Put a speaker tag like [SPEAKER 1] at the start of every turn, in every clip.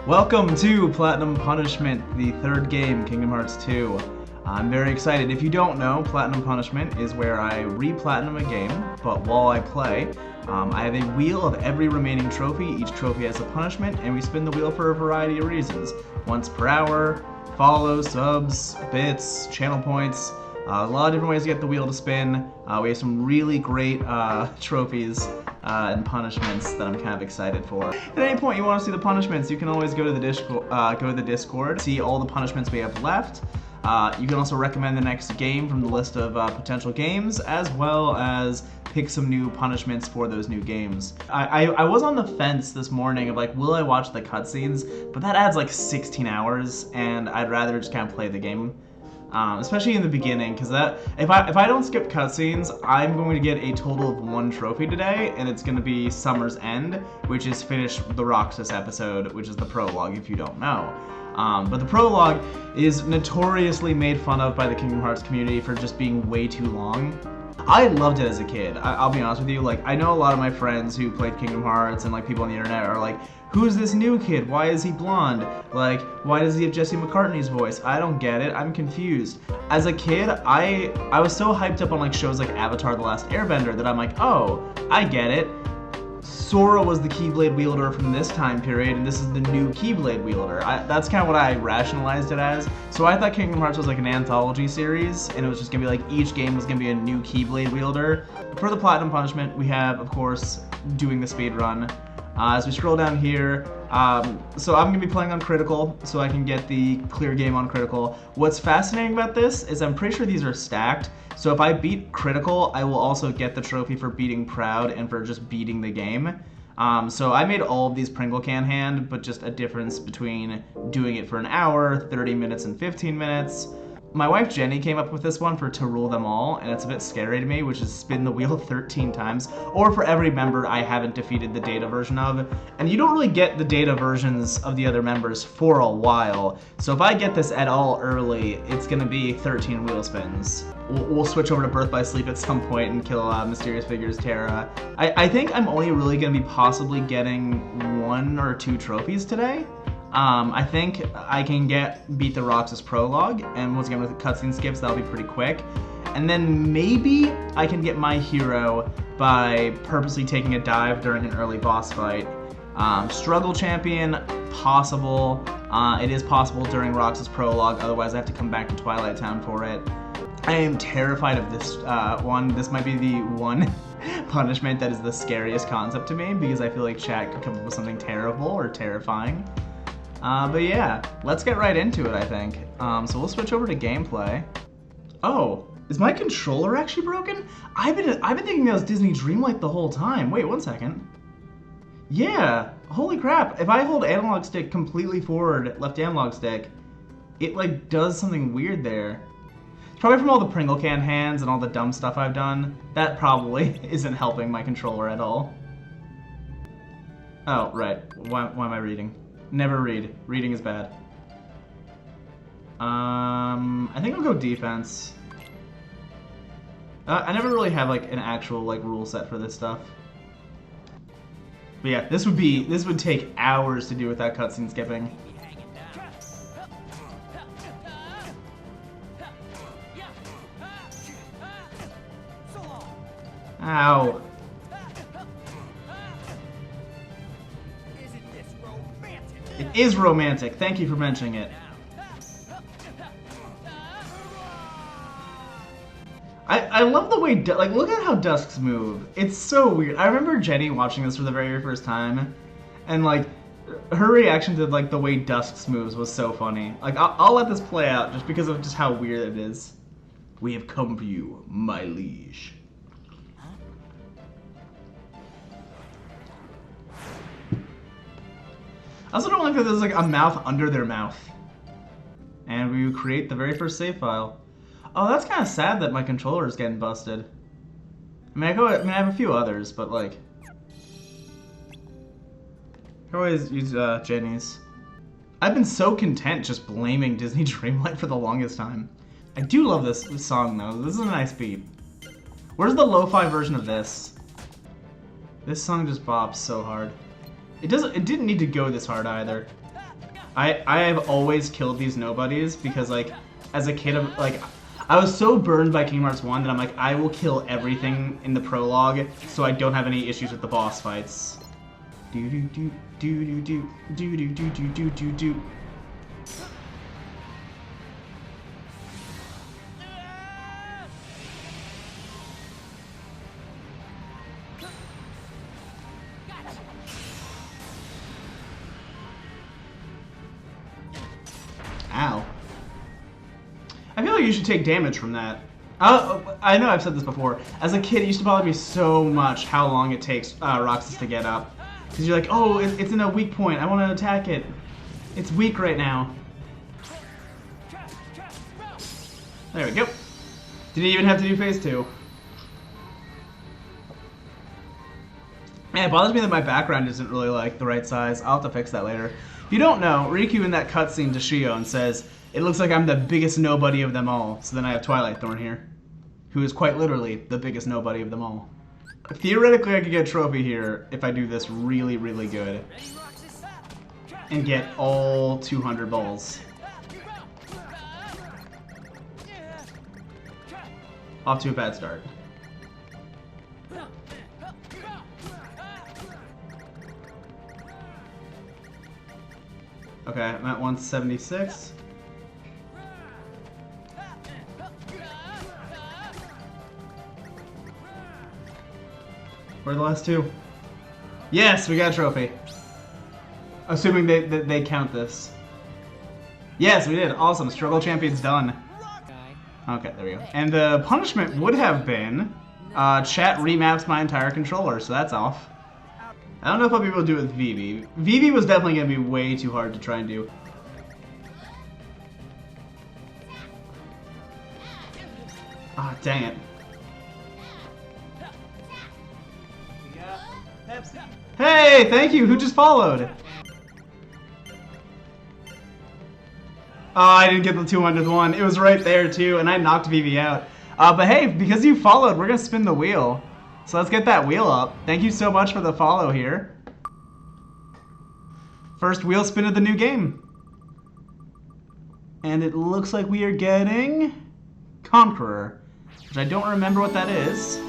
[SPEAKER 1] Welcome to Platinum Punishment, the third game, Kingdom Hearts 2. I'm very excited. If you don't know, Platinum Punishment is where I re-platinum a game, but while I play, I have a wheel of every remaining trophy. Each trophy has a punishment, and we spin the wheel for a variety of reasons. Once per hour, follows, subs, bits, channel points, a lot of different ways to get the wheel to spin. We have some really great trophies and punishments that I'm kind of excited for. At any point you want to see the punishments, you can always go to the Discord, see all the punishments we have left. You can also recommend the next game from the list of potential games, as well as pick some new punishments for those new games. I was on the fence this morning of like, will I watch the cutscenes? But that adds like 16 hours, and I'd rather just kind of play the game. Especially in the beginning, because if I don't skip cutscenes, I'm going to get a total of 1 trophy today, and it's going to be Summer's End, which is finish the Roxas episode, which is the prologue, if you don't know. But the prologue is notoriously made fun of by the Kingdom Hearts community for just being way too long. I loved it as a kid. I'll be honest with you. Like, I know a lot of my friends who played Kingdom Hearts and like people on the internet are like, who's this new kid? Why is he blonde? Like, why does he have Jesse McCartney's voice? I don't get it. I'm confused. As a kid, I was so hyped up on like shows like Avatar: The Last Airbender that I'm like, oh, I get it. Sora was the Keyblade wielder from this time period, and this is the new Keyblade wielder. That's kind of what I rationalized it as. So I thought Kingdom Hearts was like an anthology series, and it was just gonna be like each game was gonna be a new Keyblade wielder. For the Platinum Punishment, we have, of course, doing the speed run. As we scroll down here, so I'm going to be playing on Critical, so I can get the clear game on Critical. What's fascinating about this is I'm pretty sure these are stacked, so if I beat Critical, I will also get the trophy for beating Proud and for just beating the game. So I made all of these Pringle Can Hand, but just a difference between doing it for an hour, 30 minutes, and 15 minutes. My wife Jenny came up with this one for To Rule Them All, and it's a bit scary to me, which is spin the wheel 13 times, or for every member I haven't defeated the data version of. And you don't really get the data versions of the other members for a while, so if I get this at all early, it's gonna be 13 wheel spins. We'll switch over to Birth by Sleep at some point and kill Mysterious Figures Terra. I think I'm only really gonna be possibly getting 1 or 2 trophies today. I think I can beat the Roxas prologue, and once again with the cutscene skips, that'll be pretty quick. And then maybe I can get my hero by purposely taking a dive during an early boss fight. Struggle Champion, possible. It is possible during Roxas prologue, otherwise I have to come back to Twilight Town for it. I am terrified of this one. This might be the one punishment that is the scariest concept to me, because I feel like chat could come up with something terrible or terrifying. But yeah, let's get right into it, I think. So we'll switch over to gameplay. Oh, is my controller actually broken? I've been thinking that was Disney Dreamlight the whole time. Wait, 1 second. Yeah, holy crap. If I hold analog stick completely forward, left analog stick, it like does something weird there. It's probably from all the Pringle Can hands and all the dumb stuff I've done. That probably isn't helping my controller at all. Oh, right. Why am I reading? Never read. Reading is bad. I think I'll go defense. I never really have like an actual like rule set for this stuff. But yeah, this would take hours to do without cutscene skipping. Ow. It is romantic. Thank you for mentioning it. I love the way, like, look at how Dusks move. It's so weird. I remember Jenny watching this for the very first time, and like, her reaction to like the way Dusks moves was so funny. Like, I'll let this play out just because of just how weird it is. We have come for you, my liege. I also don't like that there's like a mouth under their mouth. And we create the very first save file. Oh, that's kind of sad that my controller is getting busted. I mean, I have a few others, but like, I always use Jenny's. I've been so content just blaming Disney Dreamlight for the longest time. I do love this song though. This is a nice beat. Where's the lo-fi version of this? This song just bops so hard. It didn't need to go this hard either. I have always killed these nobodies because, like, as a kid, I was so burned by Kingdom Hearts 1 that I'm like, I will kill everything in the prologue so I don't have any issues with the boss fights. Do do do do do do do do do do do do. Ow. I feel like you should take damage from that. I know I've said this before. As a kid, it used to bother me so much how long it takes Roxas to get up. Because you're like, oh, it's in a weak point. I want to attack it. It's weak right now. There we go. Didn't even have to do phase 2. Man, it bothers me that my background isn't really like the right size. I'll have to fix that later. If you don't know, Riku in that cutscene to Shion says, "It looks like I'm the biggest nobody of them all." So then I have Twilight Thorn here, who is quite literally the biggest nobody of them all. Theoretically, I could get a trophy here if I do this really, really good. And get all 200 balls. Off to a bad start. Okay, I'm at 176. Where are the last two? Yes, we got a trophy. Assuming they count this. Yes, we did. Awesome. Struggle champion's done. Okay, there we go. And the punishment would have been chat remaps my entire controller, so that's off. I don't know if I'll be able to do it with Vivi. Vivi was definitely going to be way too hard to try and do. Ah, dang it. Hey, thank you. Who just followed? Oh, I didn't get the 200th one. It was right there, too, and I knocked Vivi out. But hey, because you followed, we're going to spin the wheel. So let's get that wheel up. Thank you so much for the follow here. First wheel spin of the new game. And it looks like we are getting Conqueror, which I don't remember what that is.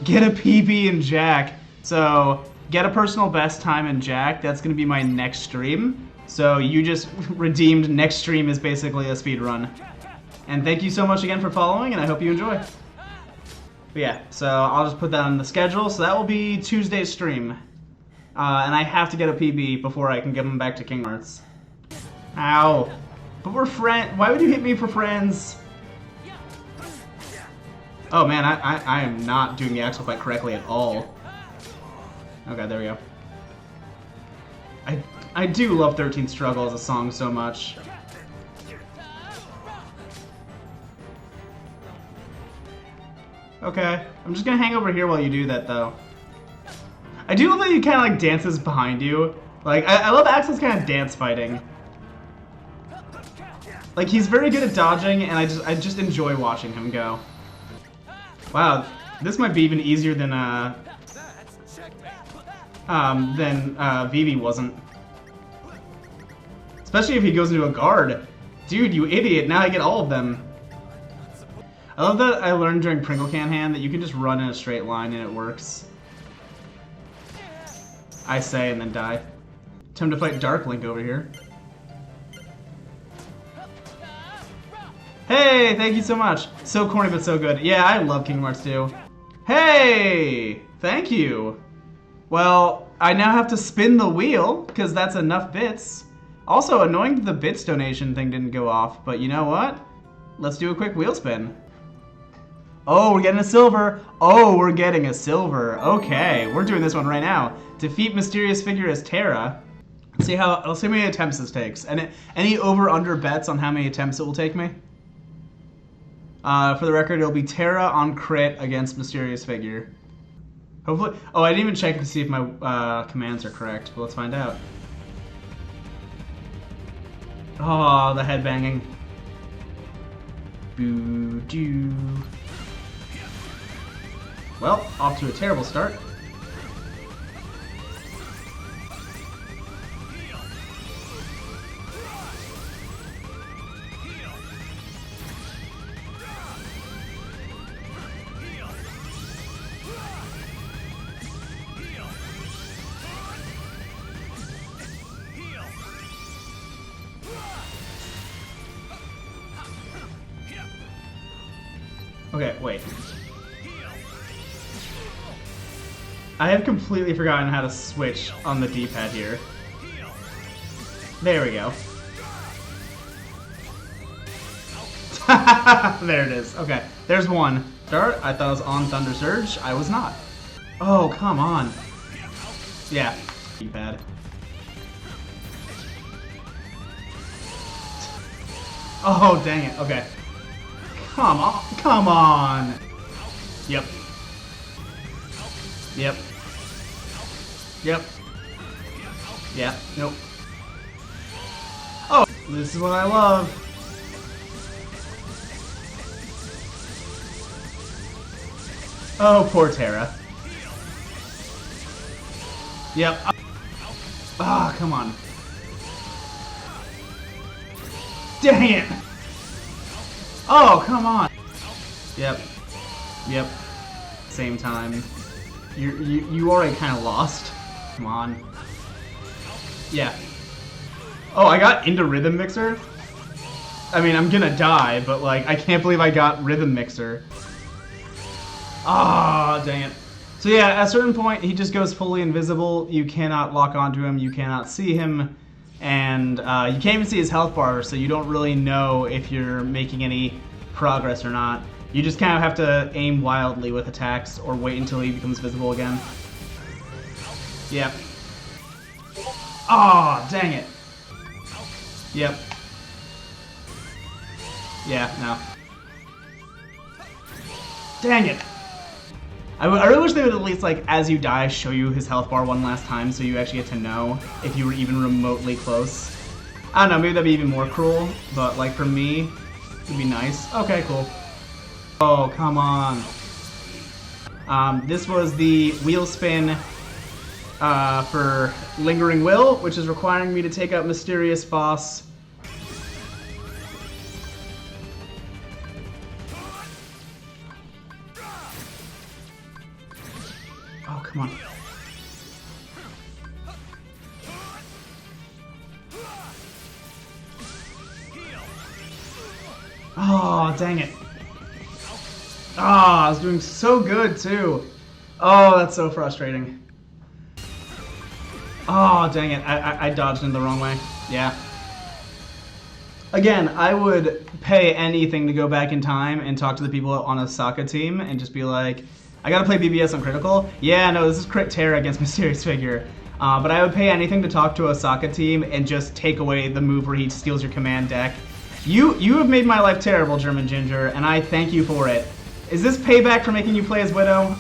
[SPEAKER 1] Get a PB in Jack. So get a personal best time in Jack. That's going to be my next stream. So you just redeemed next stream is basically a speed run. And thank you so much again for following, and I hope you enjoy. But yeah, so I'll just put that on the schedule. So that will be Tuesday's stream. And I have to get a PB before I can give them back to Kingdom Hearts. Ow. But we're friends. Why would you hit me for friends? Oh man, I am not doing the Axel fight correctly at all. Okay, there we go. I do love 13 Struggle as a song so much. Okay, I'm just gonna hang over here while you do that though. I do love that he kind of like dances behind you. Like, I love Axel's kind of dance fighting. Like, he's very good at dodging, and I just enjoy watching him go. Wow, this might be even easier than Vivi wasn't. Especially if he goes into a guard. Dude, you idiot, now I get all of them. I love that I learned during Pringle Can Hand that you can just run in a straight line and it works. I say and then die. Time to fight Dark Link over here. Hey, thank you so much. So corny but so good. Yeah, I love Kingdom Hearts 2. Hey, thank you. Well, I now have to spin the wheel because that's enough bits. Also, annoying that the bits donation thing didn't go off, but you know what? Let's do a quick wheel spin. Oh, we're getting a silver. Oh, we're getting a silver. Okay, we're doing this one right now. Defeat mysterious figure as Terra. Let's see how many attempts this takes. And any over/under bets on how many attempts it will take me? For the record, it'll be Terra on crit against mysterious figure. Hopefully. Oh, I didn't even check to see if my commands are correct, but let's find out. Oh, the head banging. Boo doo. Well, off to a terrible start. Okay, wait. I have completely forgotten how to switch on the D-pad here. There we go. There it is. Okay, there's one. Dart, I thought I was on Thunder Surge. I was not. Oh, come on. Yeah. D-pad. Oh, dang it. Okay. Come on. Come on. Yep. Yep. Yep. Yeah. Nope. Oh, this is what I love. Oh, poor Terra. Yep. Ah, come on. Dang it! Oh, come on! Yep. Yep. Same time. You already kind of lost. Come on. Yeah. Oh, I got into Rhythm Mixer? I mean, I'm gonna die, but like, I can't believe I got Rhythm Mixer. Ah, dang it. So yeah, at a certain point, he just goes fully invisible. You cannot lock onto him, you cannot see him, and you can't even see his health bar, so you don't really know if you're making any progress or not. You just kind of have to aim wildly with attacks or wait until he becomes visible again. Yep. Ah, dang it. Yep. Yeah, no. Dang it. I really wish they would at least, like, as you die, show you his health bar one last time so you actually get to know if you were even remotely close. I don't know, maybe that'd be even more cruel, but, like, for me, it'd be nice. Okay, cool. Oh, come on. This was the wheel spin for Lingering Will, which is requiring me to take out Mysterious Boss. Oh, come on. Oh, dang it. Ah, I was doing so good, too. Oh, that's so frustrating. Oh, dang it. I dodged in the wrong way. Yeah. Again, I would pay anything to go back in time and talk to the people on a Sokka team and just be like, I gotta play BBS on Critical? Yeah, no, this is Crit Terra against Mysterious Figure. But I would pay anything to talk to a Sokka team and just take away the move where he steals your command deck. You have made my life terrible, German Ginger, and I thank you for it. Is this payback for making you play as Widow?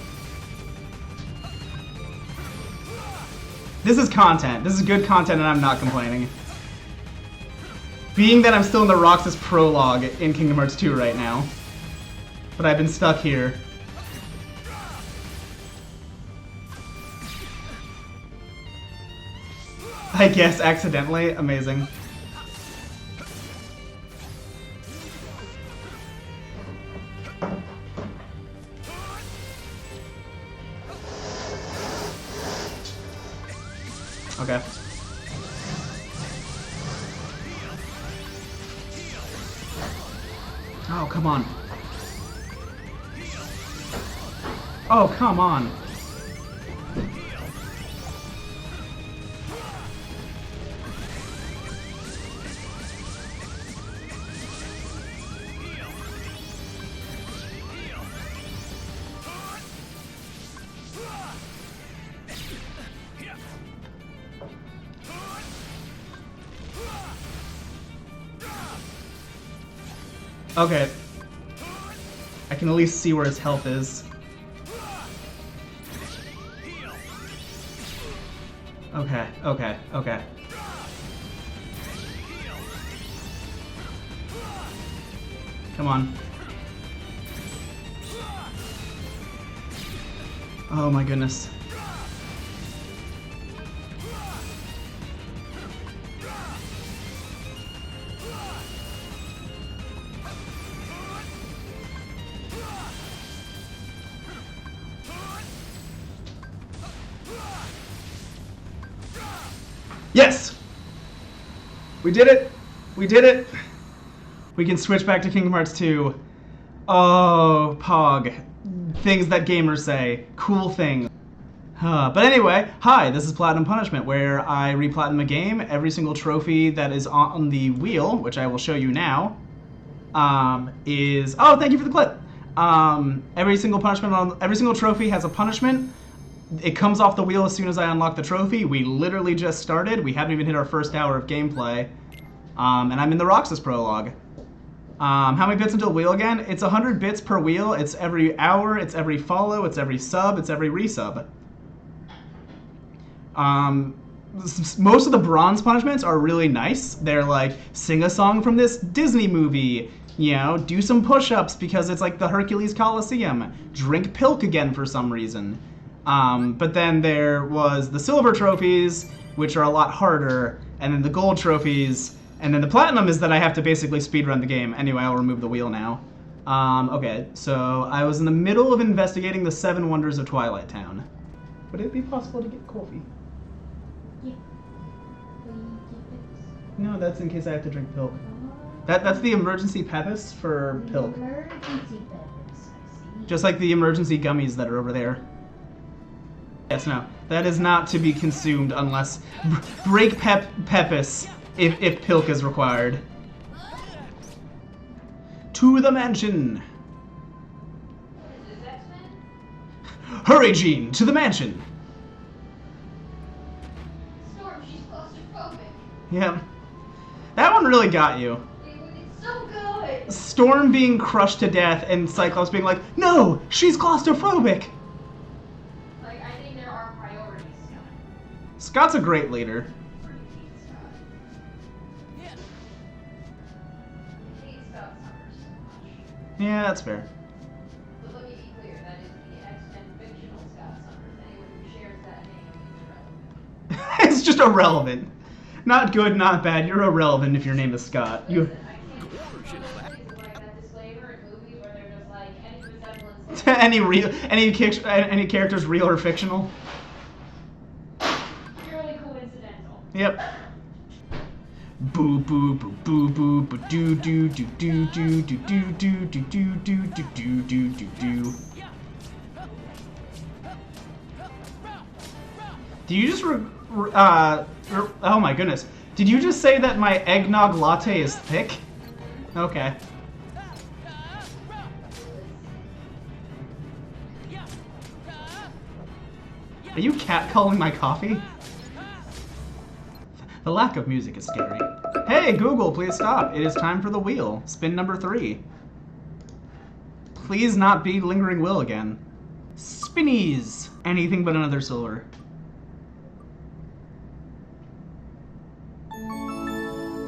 [SPEAKER 1] This is content. This is good content and I'm not complaining. Being that I'm still in the Roxas prologue in Kingdom Hearts 2 right now. But I've been stuck here. I guess accidentally. Amazing. Okay. Oh, come on. Oh, come on. Okay. I can at least see where his health is. Okay, okay, okay. Come on. Oh my goodness. Yes! We did it! We did it! We can switch back to Kingdom Hearts 2. Oh, Pog. Things that gamers say. Cool things. But anyway, hi, this is Platinum Punishment, where I re-platinum a game. Every single trophy that is on the wheel, which I will show you now, is... Oh, thank you for the clip! Every single trophy has a punishment. It comes off the wheel as soon as I unlock the trophy. We literally just started. We haven't even hit our first hour of gameplay. And I'm in the Roxas prologue. How many bits until wheel again? It's 100 bits per wheel. It's every hour, it's every follow, it's every sub, it's every resub. Most of the bronze punishments are really nice. They're like, sing a song from this Disney movie, you know, do some push-ups because it's like the Hercules Coliseum, drink Pilk again for some reason. But then there was the silver trophies, which are a lot harder, and then the gold trophies, and then the platinum is that I have to basically speedrun the game. Anyway, I'll remove the wheel now. Okay, so I was in the middle of investigating the 7 wonders of Twilight Town. Would it be possible to get coffee?
[SPEAKER 2] Yeah.
[SPEAKER 1] No, that's in case I have to drink Pilk. That's the emergency Pepis for Pilk.
[SPEAKER 2] Emergency peppers, I see.
[SPEAKER 1] Just like the emergency gummies that are over there. Yes, no. That is not to be consumed unless... break Pepis if Pilk is required. To the mansion!
[SPEAKER 2] Is this X-Men?
[SPEAKER 1] Hurry, Jean! To the mansion!
[SPEAKER 2] Storm, she's claustrophobic.
[SPEAKER 1] Yeah. That one really got you.
[SPEAKER 2] It's so good!
[SPEAKER 1] Storm being crushed to death and Cyclops being like, no! She's claustrophobic!
[SPEAKER 2] Like, I think there are priorities, Scott.
[SPEAKER 1] Scott's a great leader.
[SPEAKER 2] Pretty hate Scott. Yeah. I hate Scott Summers so much.
[SPEAKER 1] Yeah, that's fair.
[SPEAKER 2] But let me be clear, that is the X-Men fictional Scott Summers. Anyone who shares that name is irrelevant.
[SPEAKER 1] It's just irrelevant. Not good, not bad. You're irrelevant if your name is Scott. You.
[SPEAKER 2] Listen, I can't one of those things is like that disclaimer in movies where they're just like, any resemblance to
[SPEAKER 1] any characters real or fictional?
[SPEAKER 2] purely coincidental.
[SPEAKER 1] Yep. Boo boo boo boo boo boo doo doo doo doo doo doo doo doo doo doo doo doo doo doo doo. Do you just oh my goodness. Did you just say that my eggnog latte is thick? Okay. Are you catcalling my coffee? The lack of music is scary. Hey, Google, please stop. It is time for the wheel. Spin number 3. Please not be lingering will again. Spinnies! Anything but another silver.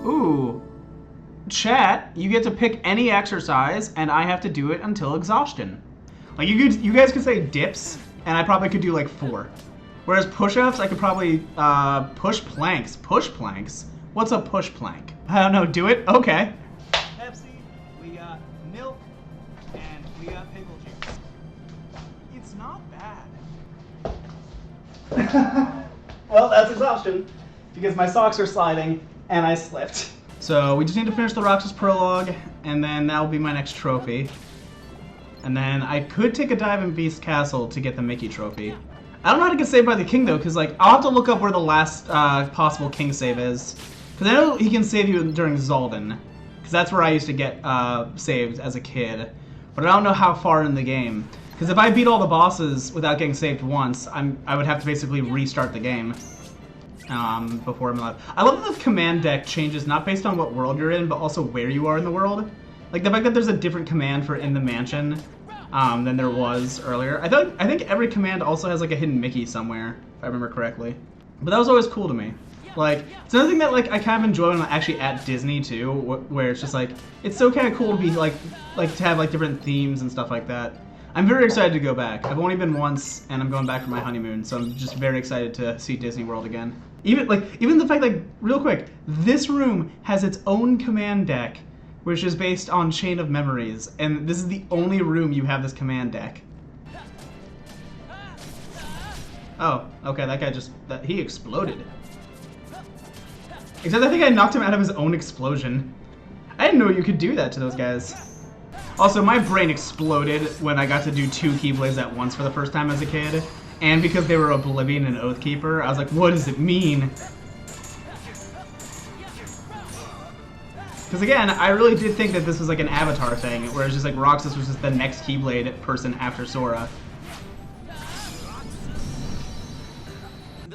[SPEAKER 1] Ooh. Chat, you get to pick any exercise, and I have to do it until exhaustion. Like, you guys could say dips, and I probably could do like 4. Whereas push-ups, I could probably push planks. Push planks? What's a push plank? I don't know. Do it? Okay. Pepsi, we got milk, and we got pickle juice. It's not bad. Well, that's exhaustion, because my socks are sliding, and I slipped. So we just need to finish the Roxas prologue, and then that'll be my next trophy. And then I could take a dive in Beast Castle to get the Mickey trophy. I don't know how to get saved by the king though, because like I'll have to look up where the last possible king save is. Because I know he can save you during Zolden, because that's where I used to get saved as a kid. But I don't know how far in the game. Because if I beat all the bosses without getting saved once, I would have to basically restart the game before I'm allowed. I love that the command deck changes not based on what world you're in, but also where you are in the world. Like the fact that there's a different command for in the mansion than there was earlier. I think every command also has like a hidden Mickey somewhere, if I remember correctly. But that was always cool to me. Like, it's another thing that like I kind of enjoy when I'm actually at Disney too, where it's just like it's so kind of cool to be like to have like different themes and stuff like that. I'm very excited to go back. I've only been once, and I'm going back for my honeymoon, so I'm just very excited to see Disney World again. Even the fact, like, real quick, this room has its own command deck, which is based on Chain of Memories, and this is the only room you have this command deck. Oh, okay, that guy he exploded. Except I think I knocked him out of his own explosion. I didn't know you could do that to those guys. Also, my brain exploded when I got to do 2 Keyblades at once for the first time as a kid. And because they were Oblivion and Oathkeeper, I was like, what does it mean? Because again, I really did think that this was like an Avatar thing, where it's just like Roxas was just the next Keyblade person after Sora.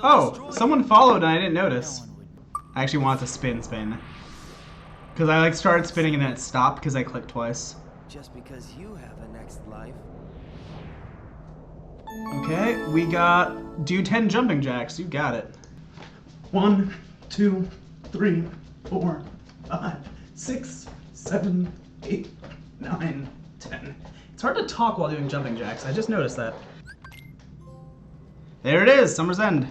[SPEAKER 1] Oh, someone followed and I didn't notice. I actually wanted to spin. Because I like started spinning and then it stopped because I clicked twice.
[SPEAKER 3] Just because you have a next life.
[SPEAKER 1] Okay, we got do 10 jumping jacks. You got it. 1, 2, 3, 4, 5, 6, 7, 8, 9, 10. It's hard to talk while doing jumping jacks. I just noticed that. There it is, Summer's End.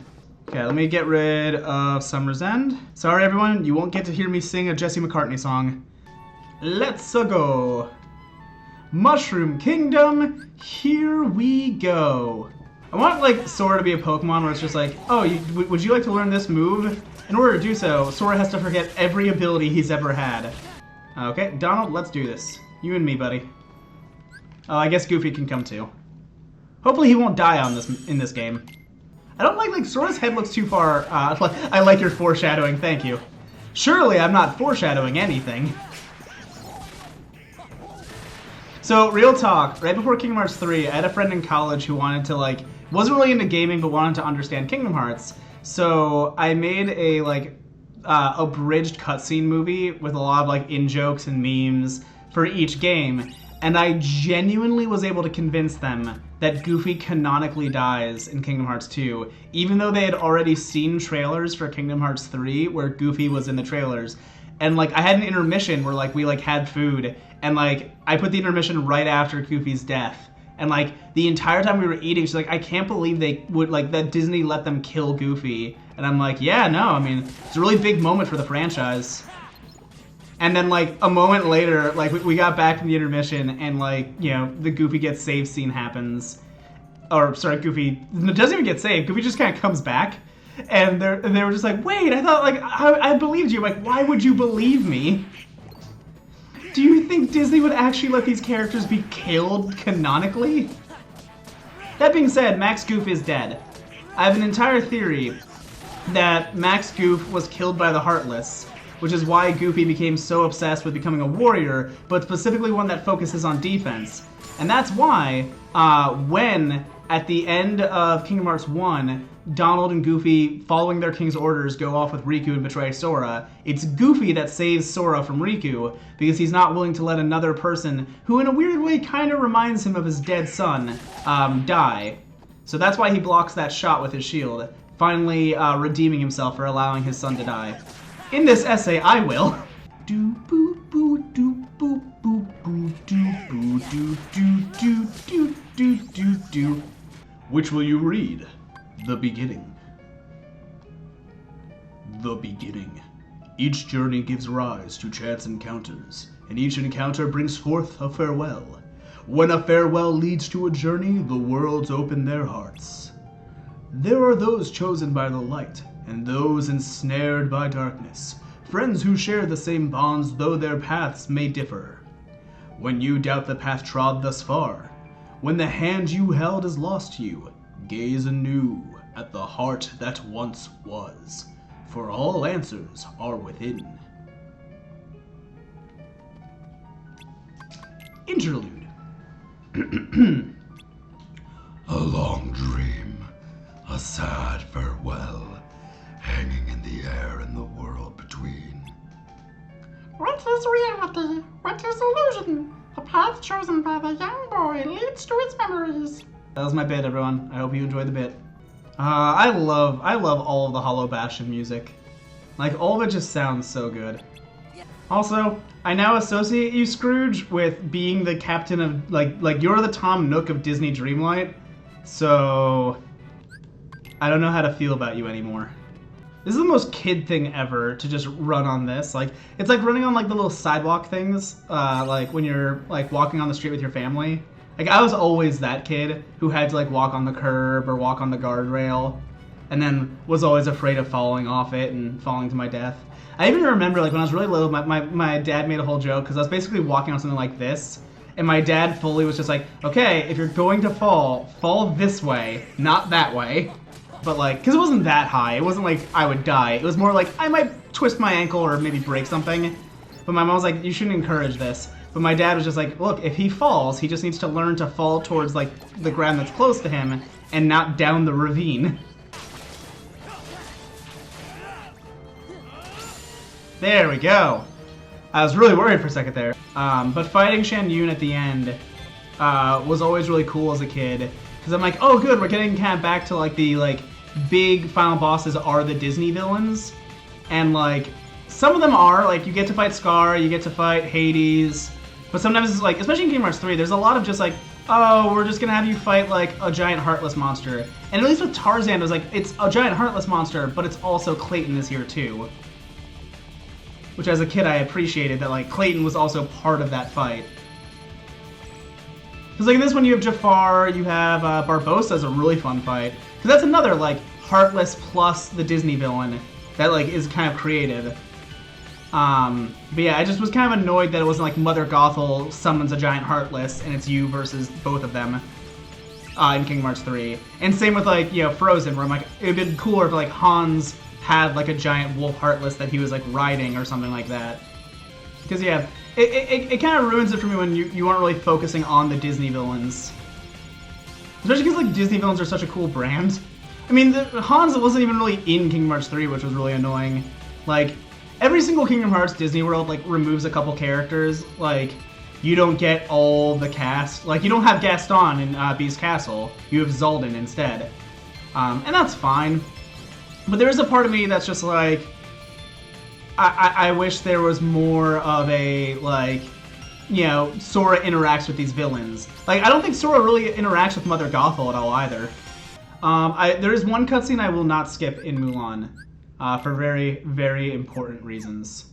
[SPEAKER 1] Okay, let me get rid of Summer's End. Sorry everyone, you won't get to hear me sing a Jesse McCartney song. Let's go. Mushroom Kingdom, here we go. I want like Sora to be a Pokemon where it's just like, oh, would you like to learn this move? In order to do so, Sora has to forget every ability he's ever had. Okay, Donald, let's do this. You and me, buddy. Oh, I guess Goofy can come too. Hopefully he won't die on in this game. I don't like Sora's head looks too far. I like your foreshadowing, thank you. Surely I'm not foreshadowing anything. So, real talk, right before Kingdom Hearts 3, I had a friend in college who wanted to, like, wasn't really into gaming, but wanted to understand Kingdom Hearts. So, I made a, like, abridged cutscene movie with a lot of, like, in-jokes and memes for each game. And I genuinely was able to convince them that Goofy canonically dies in Kingdom Hearts 2, even though they had already seen trailers for Kingdom Hearts 3 where Goofy was in the trailers. And, like, I had an intermission where, like, we, like, had food, and, like, I put the intermission right after Goofy's death. And, like, the entire time we were eating, she's like, I can't believe they would, like, that Disney let them kill Goofy. And I'm like, yeah, no, I mean, it's a really big moment for the franchise. And then, like, a moment later, like, we got back from the intermission, and, like, you know, the Goofy gets saved scene happens. Or, sorry, Goofy doesn't even get saved. Goofy just kind of comes back. And they were just like, wait, I thought, like, I believed you. Like, why would you believe me? Do you think Disney would actually let these characters be killed canonically? That being said, Max Goof is dead. I have an entire theory that Max Goof was killed by the Heartless, which is why Goofy became so obsessed with becoming a warrior, but specifically one that focuses on defense. And that's why, when, at the end of Kingdom Hearts 1, Donald and Goofy, following their king's orders, go off with Riku and betray Sora, it's Goofy that saves Sora from Riku, because he's not willing to let another person, who in a weird way kind of reminds him of his dead son, die. So that's why he blocks that shot with his shield, finally redeeming himself for allowing his son to die. In this essay, I will. Do boo boo do boo boo boo do boo do do do do do do. Which will you read? The beginning. The beginning. Each journey gives rise to chance encounters, and each encounter brings forth a farewell. When a farewell leads to a journey, the worlds open their hearts. There are those chosen by the light, and those ensnared by darkness, friends who share the same bonds though their paths may differ. When you doubt the path trod thus far, when the hand you held is lost to you, gaze anew at the heart that once was, for all answers are within. Interlude.
[SPEAKER 4] A long dream, a sad farewell, hanging in the air and the world between.
[SPEAKER 5] What is reality? What is illusion? The path chosen by the young boy leads to its memories.
[SPEAKER 1] That was my bit, everyone. I hope you enjoyed the bit. I love all of the Hollow Bastion music. Like, all of it just sounds so good. Also, I now associate you, Scrooge, with being the captain of, like you're the Tom Nook of Disney Dreamlight. So, I don't know how to feel about you anymore. This is the most kid thing ever to just run on this. Like, it's like running on like the little sidewalk things, like when you're like walking on the street with your family. Like, I was always that kid who had to like walk on the curb or walk on the guardrail, and then was always afraid of falling off it and falling to my death. I even remember like when I was really little, my dad made a whole joke because I was basically walking on something like this, and my dad fully was just like, okay, if you're going to fall, fall this way, not that way. But like, because it wasn't that high. It wasn't like I would die. It was more like I might twist my ankle or maybe break something. But my mom was like, you shouldn't encourage this. But my dad was just like, look, if he falls, he just needs to learn to fall towards like the ground that's close to him and not down the ravine. There we go. I was really worried for a second there. But fighting Shan Yun at the end was always really cool as a kid. Because I'm like, oh good, we're getting kind of back to like the big final bosses are the Disney villains. And like, some of them are, like you get to fight Scar, you get to fight Hades. But sometimes it's like, especially in Kingdom Hearts 3, there's a lot of just like, oh, we're just going to have you fight like a giant heartless monster. And at least with Tarzan, it was like, it's a giant heartless monster, but it's also Clayton is here too. Which as a kid I appreciated that like Clayton was also part of that fight. Because like in this one you have Jafar, you have Barbossa is a really fun fight. Because that's another like heartless plus the Disney villain that like is kind of creative. But yeah, I just was kind of annoyed that it wasn't like Mother Gothel summons a giant heartless and it's you versus both of them in Kingdom Hearts 3. And same with like, you know, Frozen, where I'm like, it would have been cooler if like Hans had like a giant wolf heartless that he was like riding or something like that. Because yeah, it kind of ruins it for me when you aren't really focusing on the Disney villains. Especially because like Disney villains are such a cool brand. I mean, Hans wasn't even really in Kingdom Hearts 3, which was really annoying. Like, every single Kingdom Hearts Disney World like removes a couple characters. Like, you don't get all the cast. Like, you don't have Gaston in Beast Castle. You have Zoldan instead. And that's fine. But there is a part of me that's just like, I wish there was more of a, like, you know, Sora interacts with these villains. Like, I don't think Sora really interacts with Mother Gothel at all either. There is one cutscene I will not skip in Mulan, for very, very important reasons.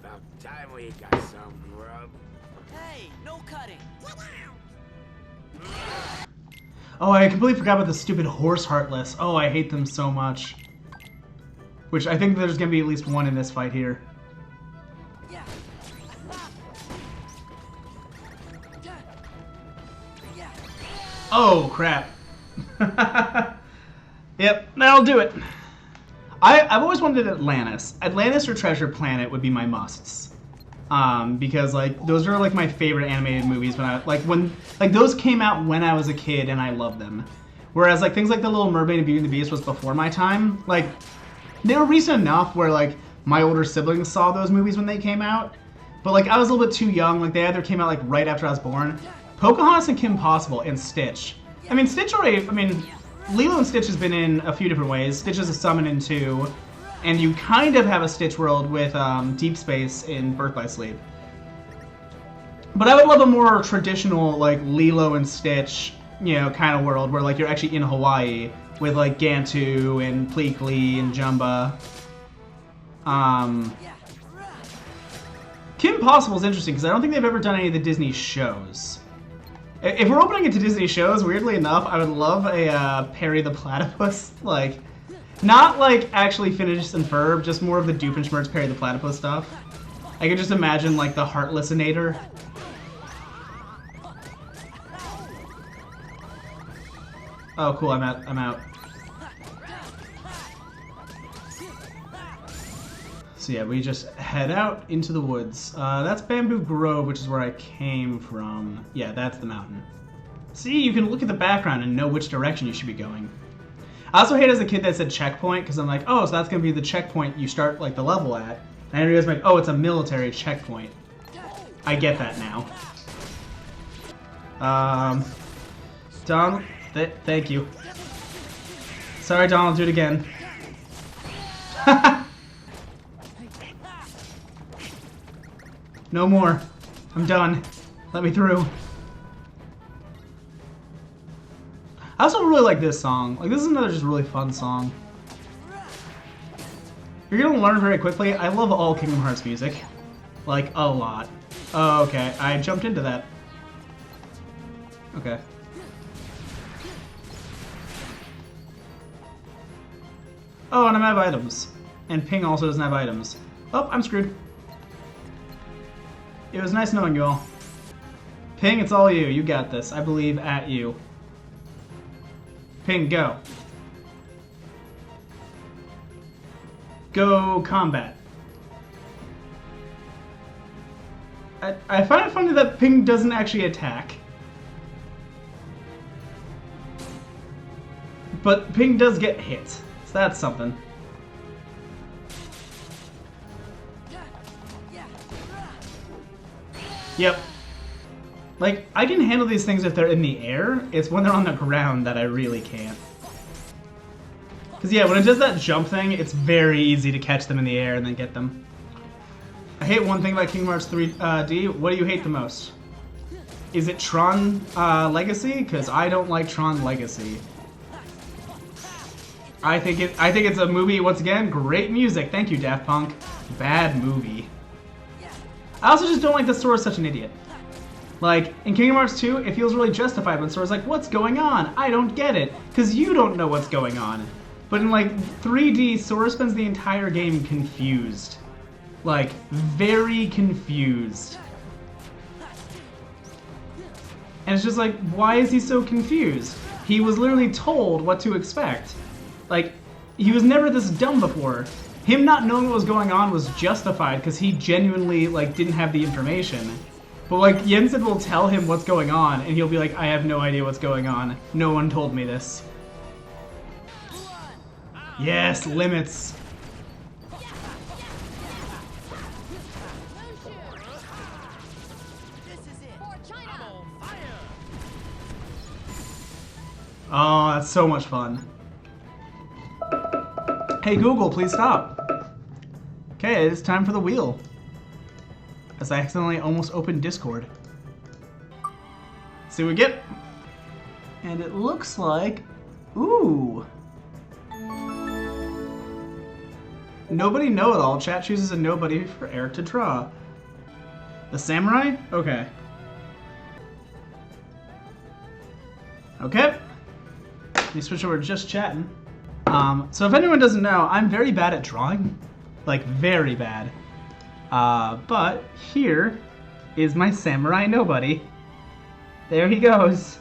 [SPEAKER 3] About time we got some grub.
[SPEAKER 6] Hey, no cutting.
[SPEAKER 1] Oh, I completely forgot about the stupid horse heartless. Oh, I hate them so much. Which I think there's gonna be at least one in this fight here.
[SPEAKER 6] Yeah.
[SPEAKER 1] Oh, crap. Yep, that'll do it. I've always wanted Atlantis. Atlantis or Treasure Planet would be my musts. Because like those are like my favorite animated movies when those came out when I was a kid and I loved them. Whereas like things like The Little Mermaid and Beauty and the Beast was before my time. Like they were recent enough where like my older siblings saw those movies when they came out. But like I was a little bit too young. Like they either came out like right after I was born. Pocahontas and Kim Possible and Stitch. I mean Stitch already. I mean Lilo and Stitch has been in a few different ways. Stitch is a summon in 2. And you kind of have a Stitch world with Deep Space in Birth by Sleep. But I would love a more traditional, like, Lilo and Stitch, you know, kind of world where, like, you're actually in Hawaii with, like, Gantu and Pleakley and Jumba. Kim Possible is interesting because I don't think they've ever done any of the Disney shows. If we're opening it to Disney shows, weirdly enough, I would love a Perry the Platypus, like... Not like actually Phineas and Ferb, just more of the Doofenshmirtz Perry the Platypus stuff. I could just imagine like the Heartlessinator. Oh cool, I'm out. So yeah, we just head out into the woods. That's Bamboo Grove, which is where I came from. Yeah, that's the mountain. See, you can look at the background and know which direction you should be going. I also hate as a kid that said checkpoint, because I'm like, oh, so that's going to be the checkpoint you start like the level at. And I realized like, oh, it's a military checkpoint. I get that now. Donald, thank you. Sorry, Donald, do it again. No more. I'm done. Let me through. I also really like this song. Like, this is another just really fun song. You're gonna learn very quickly. I love all Kingdom Hearts music. Like, a lot. Oh, okay. I jumped into that. Okay. Oh, and I'm out of items. And Ping also doesn't have items. Oh, I'm screwed. It was nice knowing you all. Ping, it's all you. You got this. I believe at you. Ping, go. Go combat. I find it funny that Ping doesn't actually attack. But Ping does get hit, so that's something. Yep. Like, I can handle these things if they're in the air. It's when they're on the ground that I really can't. Because, yeah, when it does that jump thing, it's very easy to catch them in the air and then get them. I hate one thing about Kingdom Hearts 3D. What do you hate the most? Is it Tron Legacy? Because I don't like Tron Legacy. I think it's a movie, once again, great music. Thank you, Daft Punk. Bad movie. I also just don't like that Sora's such an idiot. Like, in Kingdom Hearts 2, it feels really justified when Sora's like, what's going on? I don't get it. Because you don't know what's going on. But in, like, 3D, Sora spends the entire game confused. Like, very confused. And it's just like, why is he so confused? He was literally told what to expect. Like, he was never this dumb before. Him not knowing what was going on was justified because he genuinely, like, didn't have the information. But, like, Jensen will tell him what's going on, and he'll be like, I have no idea what's going on. No one told me this. Yes, limits. Oh, that's so much fun. Hey Google, please stop. Okay, it's time for the wheel. As I accidentally almost opened Discord. See what we get. And it looks like... Ooh. Nobody know-it-all. Chat chooses a nobody for Eric to draw. The samurai? Okay. Okay. Let me switch over to just chatting. So if anyone doesn't know, I'm very bad at drawing. Like, very bad. But here is my samurai nobody. There he goes.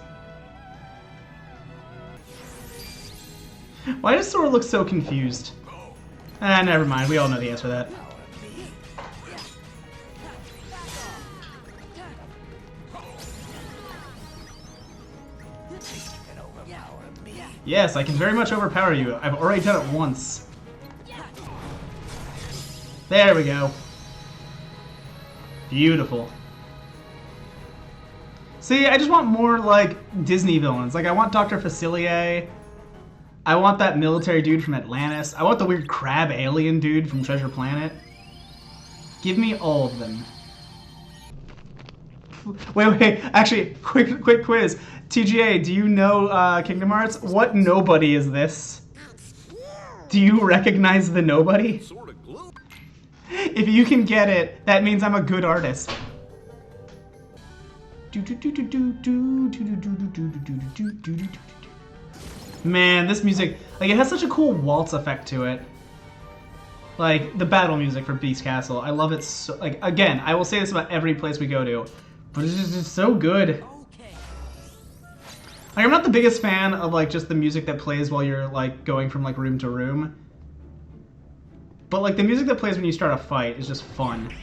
[SPEAKER 1] Why does Sora look so confused? Ah, never mind. We all know the answer to that. Yes, I can very much overpower you. I've already done it once. There we go. Beautiful. See, I just want more, like, Disney villains. Like, I want Dr. Facilier. I want that military dude from Atlantis. I want the weird crab alien dude from Treasure Planet. Give me all of them. Wait. Actually, quick quiz. TGA, do you know Kingdom Hearts? What nobody is this? Do you recognize the nobody? If you can get it, that means I'm a good artist. Man, this music, like, it has such a cool waltz effect to it. Like, the battle music for Beast Castle, I love it so, like, again, I will say this about every place we go to, but it's just so good. Like, I'm not the biggest fan of, like, just the music that plays while you're, like, going from, like, room to room. But, like, the music that plays when you start a fight is just fun.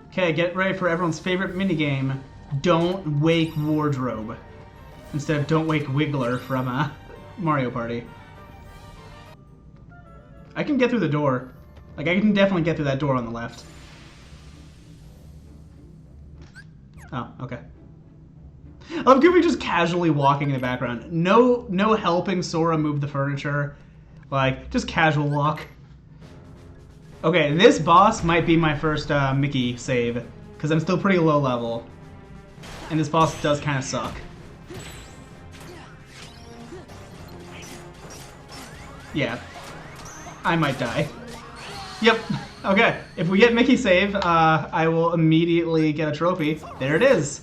[SPEAKER 1] Okay, get ready for everyone's favorite minigame, Don't Wake Wardrobe. Instead of Don't Wake Wiggler from Mario Party. I can get through the door. Like, I can definitely get through that door on the left. Oh, okay. I love Goofy just casually walking in the background. No helping Sora move the furniture. Like, just casual walk. Okay, this boss might be my first Mickey save, because I'm still pretty low level. And this boss does kind of suck. Yeah. I might die. Yep. Okay, if we get Mickey save, I will immediately get a trophy. There it is.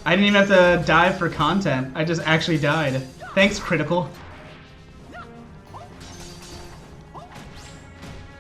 [SPEAKER 1] I didn't even have to dive for content. I just actually died. Thanks, Critical.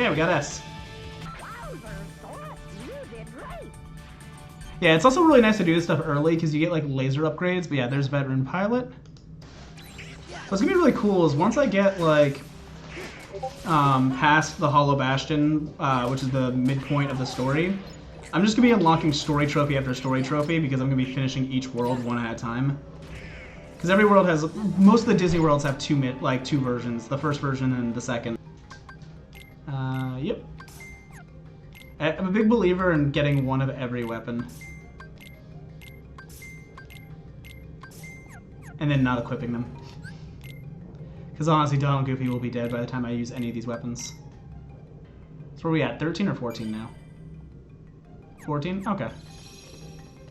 [SPEAKER 1] Okay, we got S. Yeah, it's also really nice to do this stuff early because you get like laser upgrades. But yeah, there's veteran pilot. What's gonna be really cool is once I get like past the Hollow Bastion, which is the midpoint of the story, I'm just gonna be unlocking story trophy after story trophy because I'm gonna be finishing each world one at a time. Because every world has, most of the Disney worlds have two versions, the first version and the second. Yep. I'm a big believer in getting one of every weapon. And then not equipping them. Because honestly, Donald and Goofy will be dead by the time I use any of these weapons. So where are we at? 13 or 14 now? 14? Okay.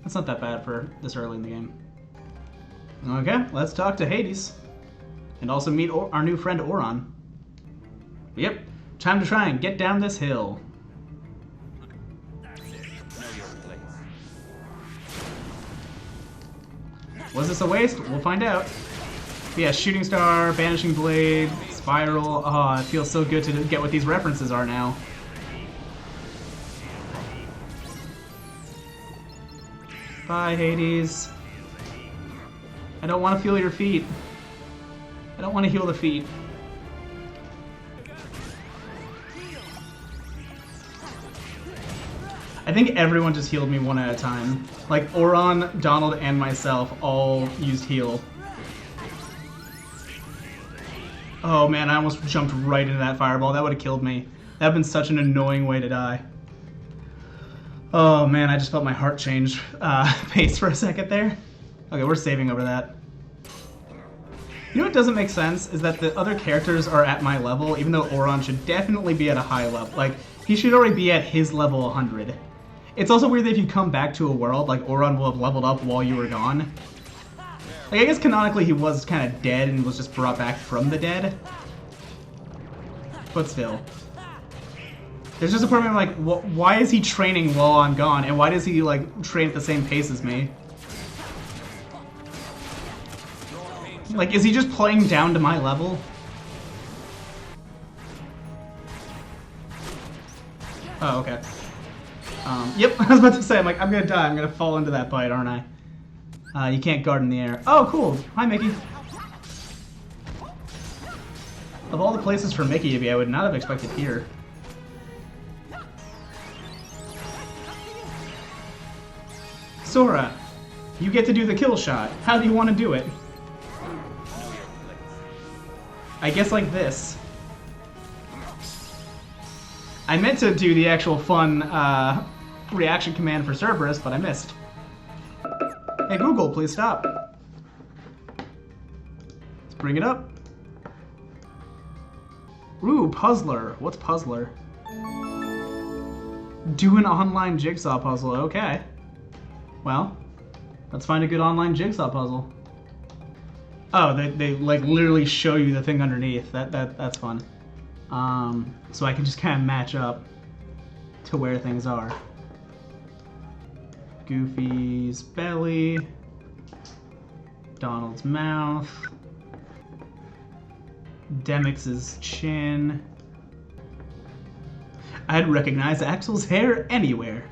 [SPEAKER 1] That's not that bad for this early in the game. Okay, let's talk to Hades. And also meet our new friend Oron. Yep, time to try and get down this hill. Was this a waste? We'll find out. But yeah, Shooting Star, Banishing Blade, Spiral. Oh, it feels so good to get what these references are now. Bye, Hades. I don't want to feel your feet. I don't want to heal the feet. I think everyone just healed me one at a time. Like, Oron, Donald, and myself all used heal. Oh man, I almost jumped right into that fireball. That would have killed me. That would have been such an annoying way to die. Oh man, I just felt my heart change pace for a second there. Okay, we're saving over that. You know what doesn't make sense is that the other characters are at my level, even though Oron should definitely be at a high level. Like, he should already be at his level 100. It's also weird that if you come back to a world, like, Oron will have leveled up while you were gone. Like, I guess canonically he was kind of dead and was just brought back from the dead. But still. There's just a part of me like, why is he training while I'm gone? And why does he, like, train at the same pace as me? Like, is he just playing down to my level? Oh, okay. Yep, I was about to say, I'm like, I'm gonna die. I'm gonna fall into that bite, aren't I? You can't guard in the air. Oh, cool. Hi, Mickey. Of all the places for Mickey to be, I would not have expected here. Sora, you get to do the kill shot. How do you want to do it? I guess like this. I meant to do the actual fun reaction command for Cerberus, but I missed. Hey Google, please stop. Let's bring it up. Ooh, Puzzler. What's Puzzler? Do an online jigsaw puzzle. Okay. Well, let's find a good online jigsaw puzzle. Oh, they like literally show you the thing underneath. That's fun. So I can just kind of match up to where things are. Goofy's belly, Donald's mouth, Demix's chin. I'd recognize Axel's hair anywhere.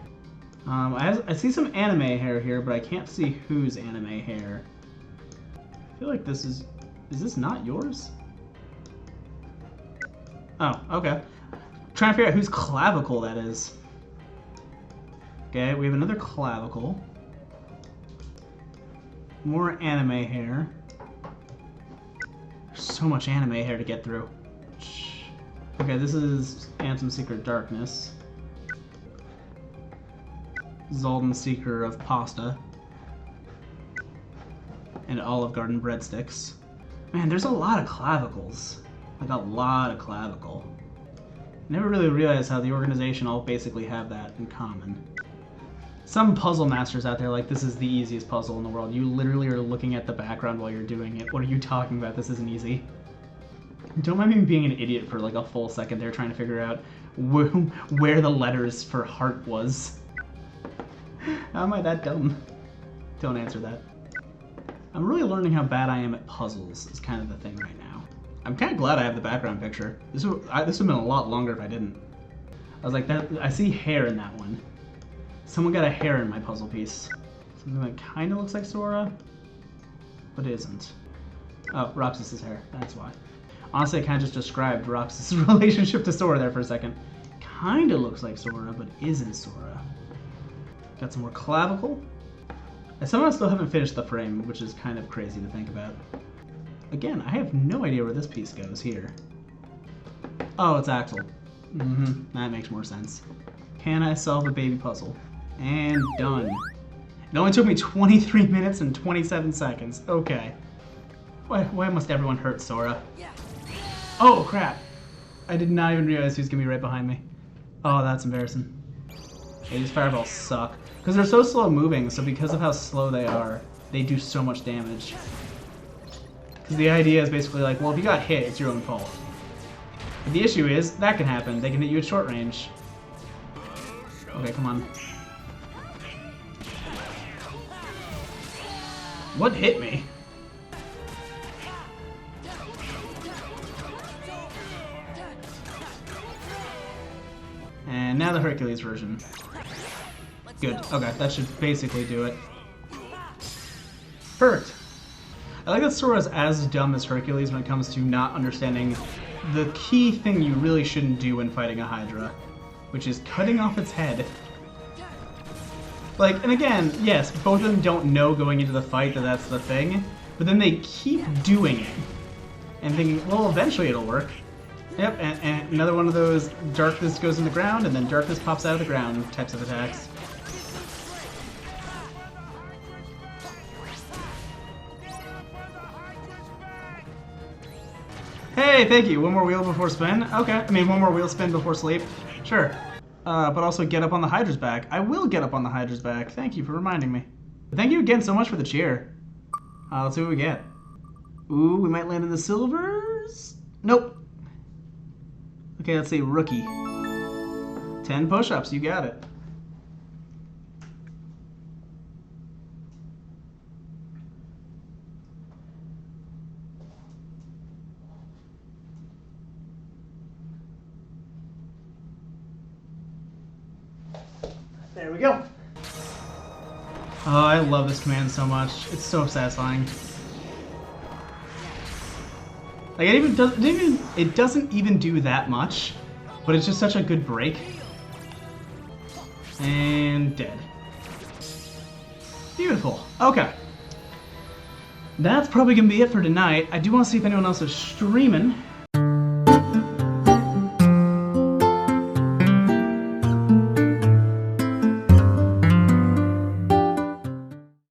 [SPEAKER 1] I see some anime hair here, but I can't see whose anime hair. I feel like this is this not yours? Oh, okay. Trying to figure out whose clavicle that is. Okay, we have another clavicle. More anime hair. There's so much anime hair to get through. Okay, this is Anthem Secret Darkness. Zoldan Seeker of Pasta. And Olive Garden breadsticks. Man, there's a lot of clavicles. Like a lot of clavicle. Never really realized how the organization all basically have that in common. Some puzzle masters out there like, this is the easiest puzzle in the world. You literally are looking at the background while you're doing it. What are you talking about? This isn't easy. Don't mind me being an idiot for like a full second there trying to figure out where the letters for heart was. How am I that dumb? Don't answer that. I'm really learning how bad I am at puzzles is kind of the thing right now. I'm kind of glad I have the background picture. This would have been a lot longer if I didn't. I was like, I see hair in that one. Someone got a hair in my puzzle piece. Something that kind of looks like Sora, but isn't. Oh, Roxas's hair. That's why. Honestly, I kind of just described Roxas's relationship to Sora there for a second. Kind of looks like Sora, but isn't Sora. Got some more clavicle. I somehow still haven't finished the frame, which is kind of crazy to think about. Again, I have no idea where this piece goes here. Oh, it's Axel. That makes more sense. Can I solve a baby puzzle? And done. It only took me 23 minutes and 27 seconds. Okay. Why must everyone hurt Sora? Oh, crap. I did not even realize he was going to be right behind me. Oh, that's embarrassing. Yeah, these fireballs suck. Because they're so slow moving, so because of how slow they are, they do so much damage. Because the idea is basically like, well, if you got hit, it's your own fault. But the issue is, that can happen. They can hit you at short range. Okay, come on. What hit me? And now the Hercules version. Good. Okay, that should basically do it. Perfect. I like that Sora's as dumb as Hercules when it comes to not understanding the key thing you really shouldn't do when fighting a Hydra, which is cutting off its head. Like, and again, yes, both of them don't know going into the fight that that's the thing, but then they keep doing it and thinking, well, eventually it'll work. Yep, and another one of those darkness goes in the ground and then darkness pops out of the ground types of attacks. Hey, thank you. One more wheel before spin? Okay. I mean, one more wheel spin before sleep? Sure. But also get up on the Hydra's back. I will get up on the Hydra's back. Thank you for reminding me. Thank you again so much for the cheer. Let's see what we get. Ooh, we might land in the silvers? Nope. Okay, let's say rookie. 10 push-ups, you got it. There we go. Oh, I love this command so much. It's so satisfying. Like it doesn't even do that much, but it's just such a good break. And dead. Beautiful. Okay. That's probably gonna be it for tonight. I do want to see if anyone else is streaming.